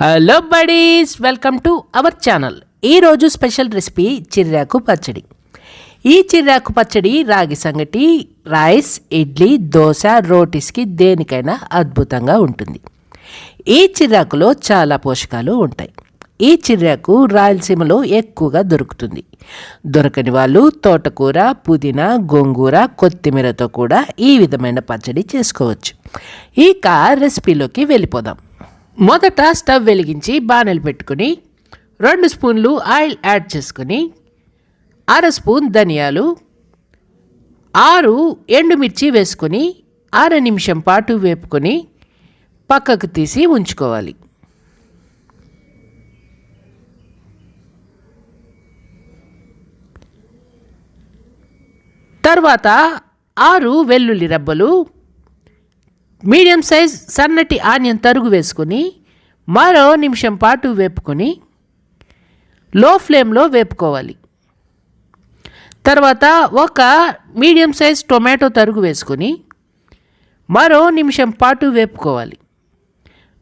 Hello buddies, welcome to our channel. ఈరోజు special recipe చిర్రాకు పచ్చడి. ఈ చిర్రాకు పచ్చడి రాగి సంగటి, రైస్, ఇడ్లీ, దోశ, రోటీస్కి దేనికైనా అద్భుతంగా ఉంటుంది. ఈ చిర్రాకులో చాలా పోషకాలు ఉంటాయి. ఈ చిర్రాకు రాయలసీమలో ఎక్కువగా దొరుకుతుంది. దొరకని వాళ్ళు తోటకూర, పుదీనా, గోంగూర, కొత్తిమీరతో కూడా ఈ విధమైన పచ్చడి చేసుకోవచ్చు. ఇక రెసిపీలోకి వెళ్ళిపోదాం. మొదట స్టవ్ వెలిగించి బాణలు పెట్టుకుని 2 స్పూన్లు ఆయిల్ యాడ్ చేసుకుని 1/2 స్పూన్ ధనియాలు, 6 ఎండుమిర్చి వేసుకొని 1/2 నిమిషం పాటు వేపుకొని పక్కకు తీసి ఉంచుకోవాలి. తర్వాత 6 వెల్లుల్లి రబ్బలు, మీడియం సైజ్ సన్నటి ఆనియన్ తరుగు వేసుకొని మరో నిమిషం పాటు వేపుకొని లో ఫ్లేమ్లో వేపుకోవాలి. తర్వాత ఒక మీడియం సైజ్ టొమాటో తరుగు వేసుకొని మరో నిమిషం పాటు వేపుకోవాలి.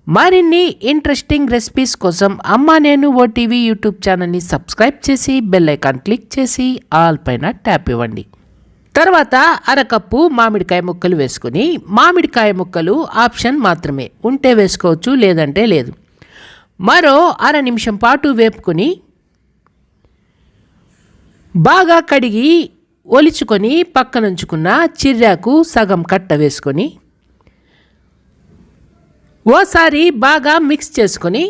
మరిన్ని ఇంట్రెస్టింగ్ రెసిపీస్ కోసం అమ్మా నేను ఓటీవీ యూట్యూబ్ ఛానల్ని సబ్స్క్రైబ్ చేసి బెల్ ఐకాన్ క్లిక్ చేసి ఆల్ పైన ట్యాప్ ఇవ్వండి. తర్వాత 1/2 కప్పు మామిడికాయ ముక్కలు వేసుకొని, మామిడికాయ ముక్కలు ఆప్షన్ మాత్రమే, ఉంటే వేసుకోవచ్చు లేదంటే లేదు. మరో 1/2 నిమిషం పాటు వేపుకొని బాగా కడిగి ఒలుచుకొని పక్కనుంచుకున్న చిర్రాకు సగం కట్ట వేసుకొని ఓసారి బాగా మిక్స్ చేసుకొని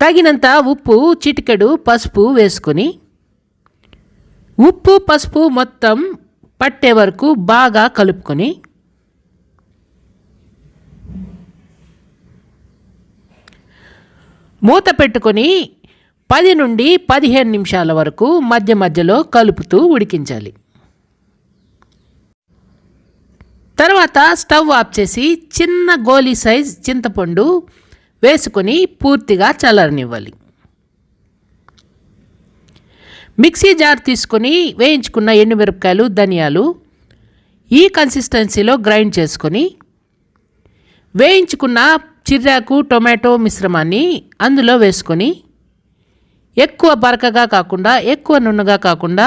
తగినంత ఉప్పు, చిటికెడు పసుపు వేసుకొని ఉప్పు పసుపు మొత్తం పట్టే వరకు బాగా కలుపుకొని మూత పెట్టుకొని 10 నుండి 15 నిమిషాల వరకు మధ్య మధ్యలో కలుపుతూ ఉడికించాలి. తర్వాత స్టవ్ ఆఫ్ చేసి చిన్న గోలీ సైజ్ చింతపండు వేసుకొని పూర్తిగా చల్లారనివ్వాలి. మిక్సీ జార్ తీసుకొని వేయించుకున్న ఎండుమిరపకాయలు, ధనియాలు ఈ కన్సిస్టెన్సీలో గ్రైండ్ చేసుకొని వేయించుకున్న చిర్రాకు టొమాటో మిశ్రమాన్ని అందులో వేసుకొని ఎక్కువ బరకగా కాకుండా ఎక్కువ నున్నగా కాకుండా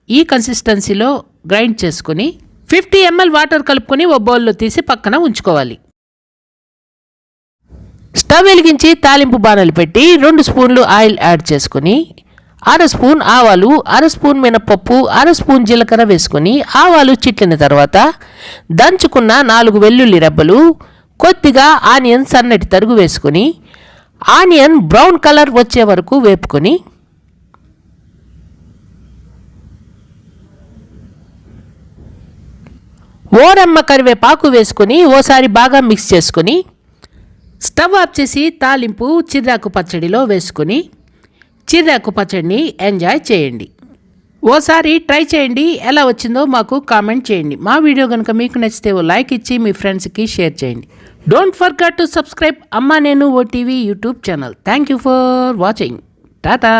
ఈ కన్సిస్టెన్సీలో గ్రైండ్ చేసుకొని 50 ml వాటర్ కలుపుకొని ఓ బౌల్లో తీసి పక్కన ఉంచుకోవాలి. స్టవ్ వెలిగించి తాలింపు బాణలు పెట్టి 2 స్పూన్లు ఆయిల్ యాడ్ చేసుకొని 1/2 స్పూన్ ఆవాలు, 1/2 స్పూన్ మినపప్పు, 1/2 స్పూన్ జీలకర్ర వేసుకొని ఆవాలు చిట్లిన తర్వాత దంచుకున్న 4 వెల్లుల్లి రెబ్బలు, కొద్దిగా ఆనియన్ సన్నటి తరుగు వేసుకొని ఆనియన్ బ్రౌన్ కలర్ వచ్చే వరకు వేపుకొని ఓరమ్మ కరివేపాకు వేసుకొని ఓసారి బాగా మిక్స్ చేసుకొని స్టవ్ ఆఫ్ చేసి తాలింపు చిర్రాకు పచ్చడిలో వేసుకొని చిర్రాకు పచ్చడిని ఎంజాయ్ చేయండి. ఓసారి ట్రై చేయండి, ఎలా వచ్చిందో మాకు కామెంట్ చేయండి. మా వీడియో కనుక మీకు నచ్చితే ఓ లైక్ ఇచ్చి మీ ఫ్రెండ్స్కి షేర్ చేయండి. డోంట్ ఫర్గెట్ టు సబ్స్క్రైబ్ అమ్మా నేను OTV YouTube channel. Thank you for watching. Tata.